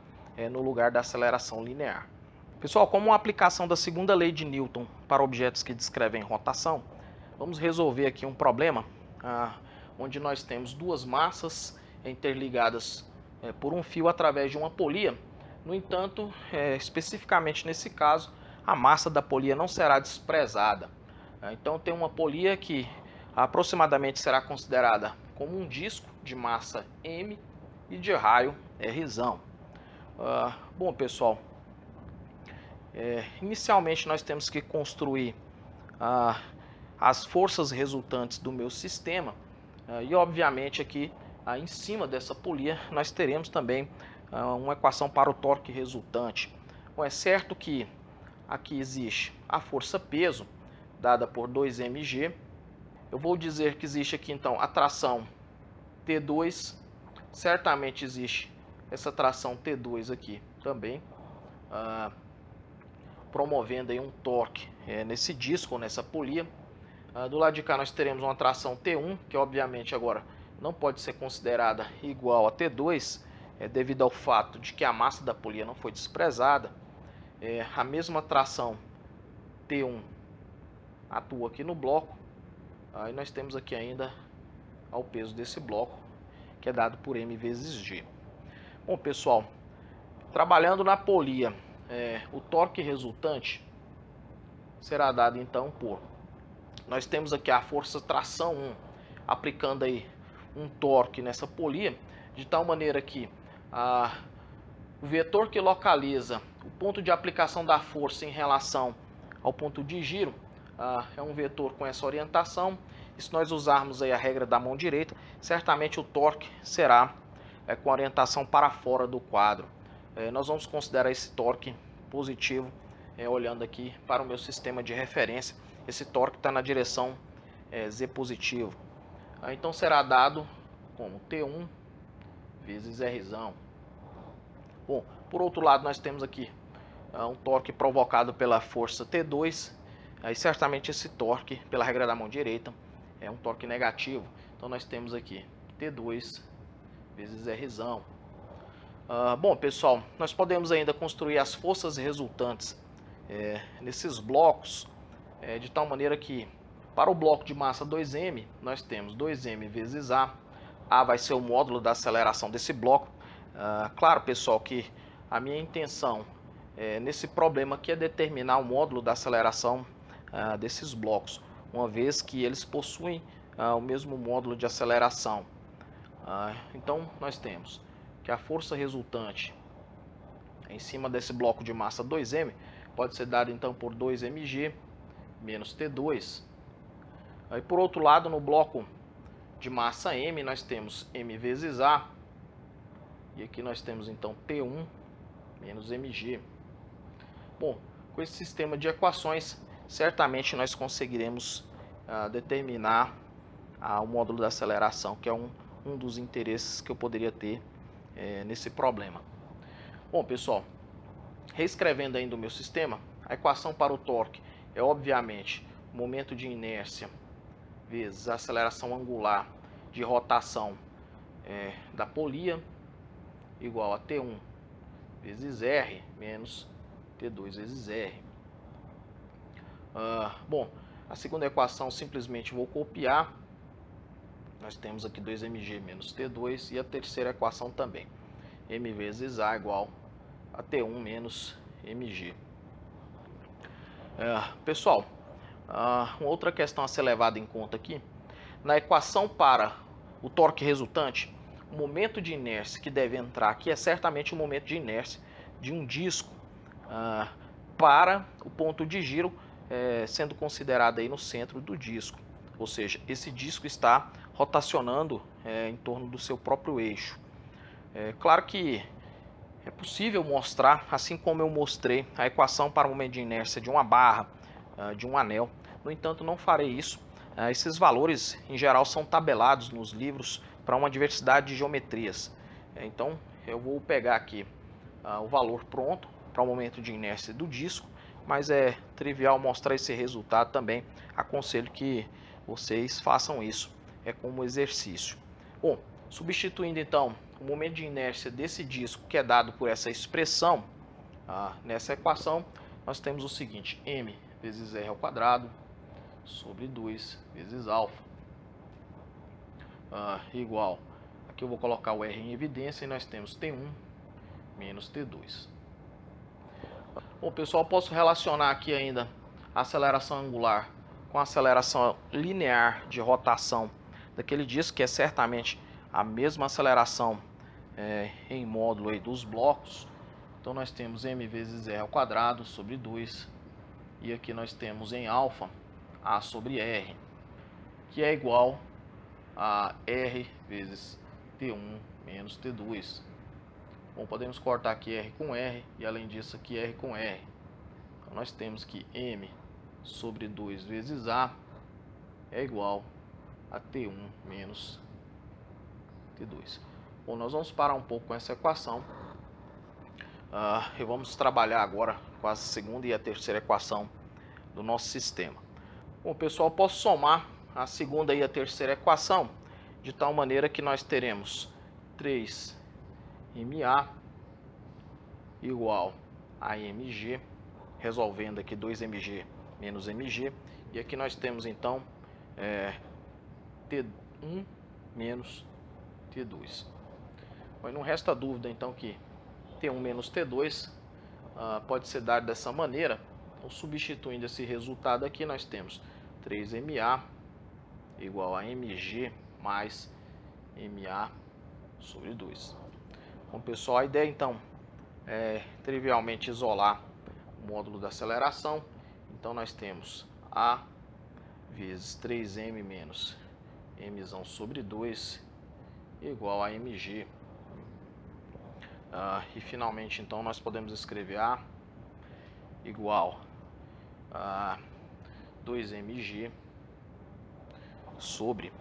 no lugar da aceleração linear. Pessoal, como uma aplicação da segunda lei de Newton para objetos que descrevem rotação, vamos resolver aqui um problema onde nós temos duas massas interligadas por um fio através de uma polia. No entanto, especificamente nesse caso, a massa da polia não será desprezada. Então tem uma polia que aproximadamente será considerada como um disco de massa M e de raio Rzão. Bom, pessoal, inicialmente nós temos que construir as forças resultantes do meu sistema, e obviamente aqui em cima dessa polia nós teremos também uma equação para o torque resultante. Bom, é certo que aqui existe a força peso, dada por 2mg. Eu vou dizer que existe aqui então a tração T2, certamente existe essa tração T2 aqui também, promovendo aí um torque nesse disco, nessa polia. Do lado de cá nós teremos uma tração T1, que obviamente agora não pode ser considerada igual a T2, devido ao fato de que a massa da polia não foi desprezada. A mesma tração T1 atua aqui no bloco. Aí nós temos aqui ainda ao peso desse bloco, que é dado por M vezes G. Bom, pessoal, trabalhando na polia, o torque resultante será dado então por... Nós temos aqui a força tração 1, aplicando aí um torque nessa polia, de tal maneira que o vetor que localiza o ponto de aplicação da força em relação ao ponto de giro é um vetor com essa orientação. E se nós usarmos aí a regra da mão direita, certamente o torque será com orientação para fora do quadro. Nós vamos considerar esse torque positivo, olhando aqui para o meu sistema de referência. Esse torque está na direção Z positivo. Então será dado como T1 vezes Rzão. Bom, por outro lado nós temos aqui um torque provocado pela força T2. Aí certamente esse torque, pela regra da mão direita, é um torque negativo. Então nós temos aqui T2 vezes Rzão. Bom, pessoal, nós podemos ainda construir as forças resultantes nesses blocos, de tal maneira que para o bloco de massa 2m, nós temos 2m vezes A. A vai ser o módulo da aceleração desse bloco. Claro, pessoal, que a minha intenção nesse problema aqui é determinar o módulo da aceleração desses blocos, uma vez que eles possuem o mesmo módulo de aceleração. Então nós temos que a força resultante em cima desse bloco de massa 2m pode ser dada então por 2mg menos T2. Aí por outro lado, no bloco de massa m, nós temos m vezes A, e aqui nós temos então T1 menos mg. Bom, com esse sistema de equações, certamente nós conseguiremos determinar o módulo da aceleração, que é um dos interesses que eu poderia ter nesse problema. Bom, pessoal, reescrevendo ainda o meu sistema, a equação para o torque é obviamente o momento de inércia vezes a aceleração angular de rotação da polia igual a T1 vezes R menos T2 vezes R. Bom, a segunda equação simplesmente vou copiar. Nós temos aqui 2mg menos T2 e a terceira equação também. M vezes A igual a T1 menos mg. Pessoal, uma outra questão a ser levada em conta aqui. Na equação para o torque resultante, o momento de inércia que deve entrar aqui é certamente o momento de inércia de um disco para o ponto de giro sendo considerado aí no centro do disco. Ou seja, esse disco está rotacionando em torno do seu próprio eixo. Claro que é possível mostrar, assim como eu mostrei, a equação para o momento de inércia de uma barra, de um anel. No entanto, não farei isso. Esses valores, em geral, são tabelados nos livros para uma diversidade de geometrias. Então, eu vou pegar aqui o valor pronto para o momento de inércia do disco, mas é trivial mostrar esse resultado também. Aconselho que vocês façam isso como exercício. Bom, substituindo então o momento de inércia desse disco, que é dado por essa expressão, nessa equação, nós temos o seguinte: m vezes r ao quadrado sobre 2 vezes alfa igual, aqui eu vou colocar o r em evidência, e nós temos T1 menos T2. Bom, pessoal, posso relacionar aqui ainda a aceleração angular com a aceleração linear de rotação daquele disco, que é certamente a mesma aceleração em módulo aí dos blocos. Então nós temos m vezes r ao quadrado sobre 2, e aqui nós temos em alfa a sobre r, que é igual a r vezes T1 menos T2. Bom, podemos cortar aqui r com r, e além disso aqui r com r. Então nós temos que m sobre 2 vezes A é igual a T1 menos T2. Bom, nós vamos parar um pouco com essa equação e vamos trabalhar agora com a segunda e a terceira equação do nosso sistema. Bom, pessoal, posso somar a segunda e a terceira equação de tal maneira que nós teremos 3MA igual a MG, resolvendo aqui 2MG menos MG, e aqui nós temos então T1 menos T2. Bom, não resta dúvida então que T1 menos T2 pode ser dado dessa maneira. Então, substituindo esse resultado aqui, nós temos 3MA igual a MG mais MA sobre 2. Bom, pessoal, a ideia então é trivialmente isolar o módulo da aceleração. Então nós temos A vezes 3M menos Mzão sobre 2 igual a Mg. E finalmente então nós podemos escrever A igual a 2Mg sobre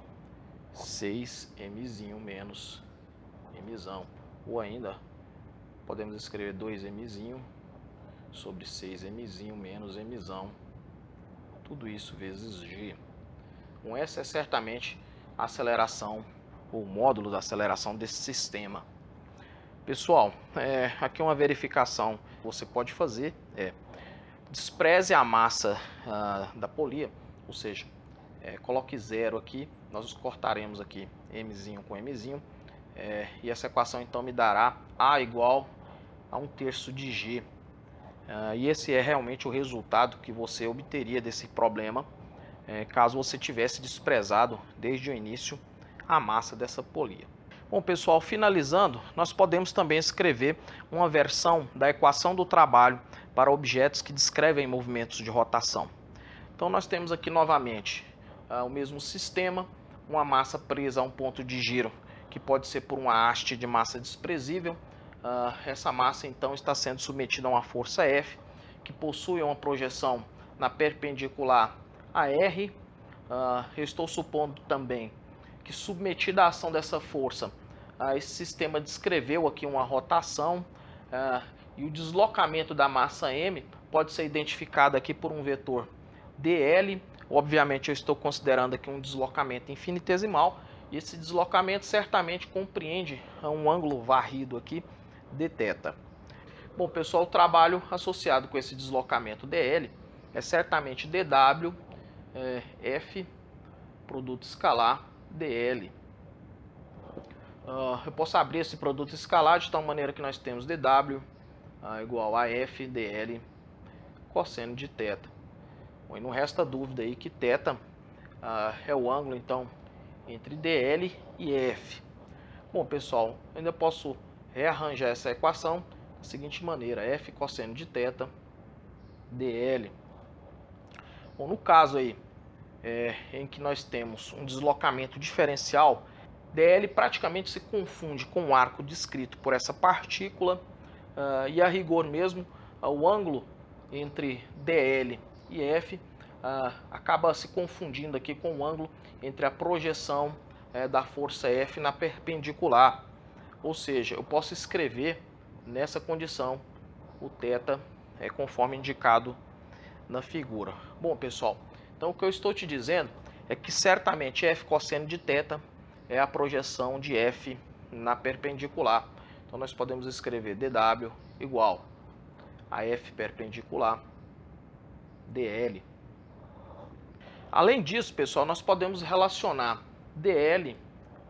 6Mzinho menos Mzão. Ou ainda podemos escrever 2Mzinho sobre 6Mzinho menos Mzão. Tudo isso vezes G. Bom, essa é certamente a aceleração, o módulo da aceleração desse sistema. Pessoal, aqui uma verificação que você pode fazer despreze a massa da polia, ou seja, coloque 0 aqui, nós cortaremos aqui Mzinho com Mzinho, e essa equação então me dará A igual a 1/3 de G. E esse é realmente o resultado que você obteria desse problema, caso você tivesse desprezado desde o início a massa dessa polia. Bom, pessoal, finalizando, nós podemos também escrever uma versão da equação do trabalho para objetos que descrevem movimentos de rotação. Então nós temos aqui novamente o mesmo sistema, uma massa presa a um ponto de giro que pode ser por uma haste de massa desprezível. Essa massa então está sendo submetida a uma força F, que possui uma projeção na perpendicular a R. Eu estou supondo também que, submetida à ação dessa força, esse sistema descreveu aqui uma rotação, e o deslocamento da massa M pode ser identificado aqui por um vetor dl. Obviamente eu estou considerando aqui um deslocamento infinitesimal, e esse deslocamento certamente compreende um ângulo varrido aqui dθ. Bom, pessoal, o trabalho associado com esse deslocamento dl é certamente dw, f, produto escalar, dl. Eu posso abrir esse produto escalar de tal maneira que nós temos dw igual a f dl cosseno de θ. Bom, e não resta dúvida aí que θ é o ângulo então entre dl e f. Bom, pessoal, ainda posso rearranjar essa equação da seguinte maneira: f cosseno de θ dl. Bom, no caso aí em que nós temos um deslocamento diferencial, dl praticamente se confunde com o arco descrito por essa partícula, e a rigor mesmo o ângulo entre dl e f acaba se confundindo aqui com o ângulo entre a projeção da força F na perpendicular. Ou seja, eu posso escrever nessa condição o θ conforme indicado na figura. Bom, pessoal, então o que eu estou te dizendo é que certamente f cosseno de θ é a projeção de F na perpendicular. Então nós podemos escrever dw igual a f perpendicular dl. Além disso, pessoal, nós podemos relacionar dl,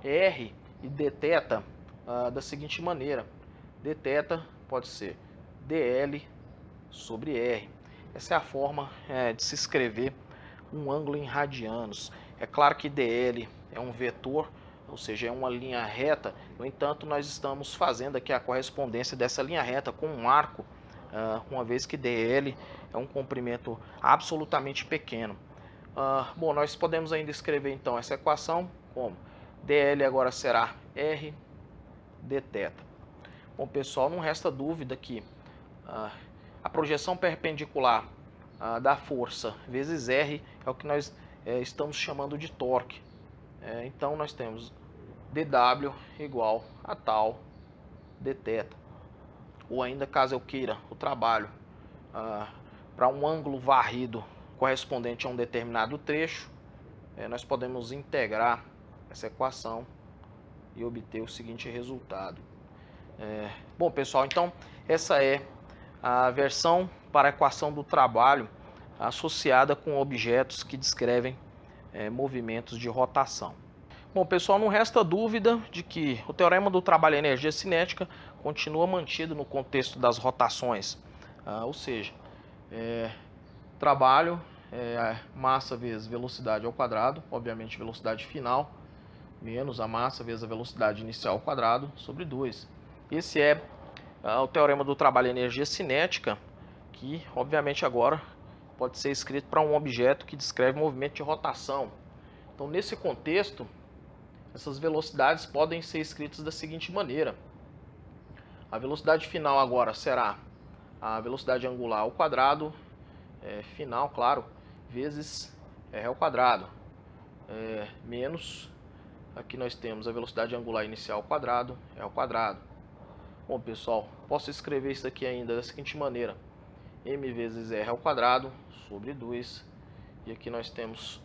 r e dθ da seguinte maneira: dθ pode ser dl sobre r. Essa é a forma de se escrever um ângulo em radianos. É claro que dl é um vetor, ou seja, é uma linha reta. No entanto, nós estamos fazendo aqui a correspondência dessa linha reta com um arco, uma vez que dl é um comprimento absolutamente pequeno. Bom, nós podemos ainda escrever então essa equação como dl agora será r dθ. Bom, pessoal, não resta dúvida que a projeção perpendicular da força vezes R é o que nós estamos chamando de torque. Então nós temos dW igual a tal dθ. Ou ainda, caso eu queira o trabalho para um ângulo varrido correspondente a um determinado trecho, nós podemos integrar essa equação e obter o seguinte resultado. Bom, pessoal, então essa é a versão para a equação do trabalho associada com objetos que descrevem movimentos de rotação. Bom, pessoal, não resta dúvida de que o teorema do trabalho e energia cinética continua mantido no contexto das rotações, ou seja, trabalho massa vezes velocidade ao quadrado, obviamente velocidade final, menos a massa vezes a velocidade inicial ao quadrado sobre 2. Esse é o teorema do trabalho e energia cinética, que obviamente agora pode ser escrito para um objeto que descreve movimento de rotação. Então, nesse contexto, essas velocidades podem ser escritas da seguinte maneira. A velocidade final agora será a velocidade angular ao quadrado, final, claro, vezes r ao quadrado, menos, aqui nós temos a velocidade angular inicial ao quadrado, r ao quadrado. Bom, pessoal, posso escrever isso aqui ainda da seguinte maneira. M vezes r ao quadrado sobre 2, e aqui nós temos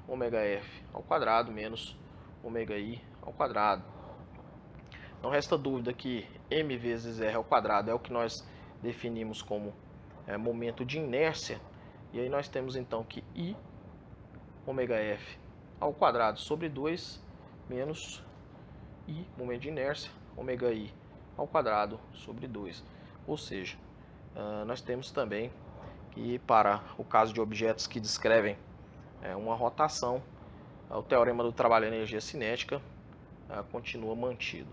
ωf ao quadrado menos ωi ao quadrado. Não resta dúvida que m vezes r ao quadrado é o que nós definimos como momento de inércia, e aí nós temos então que I ωf ao quadrado sobre 2 menos I, momento de inércia, ωi ao quadrado sobre 2. Ou seja, nós temos também que para o caso de objetos que descrevem uma rotação, o teorema do trabalho e energia cinética continua mantido.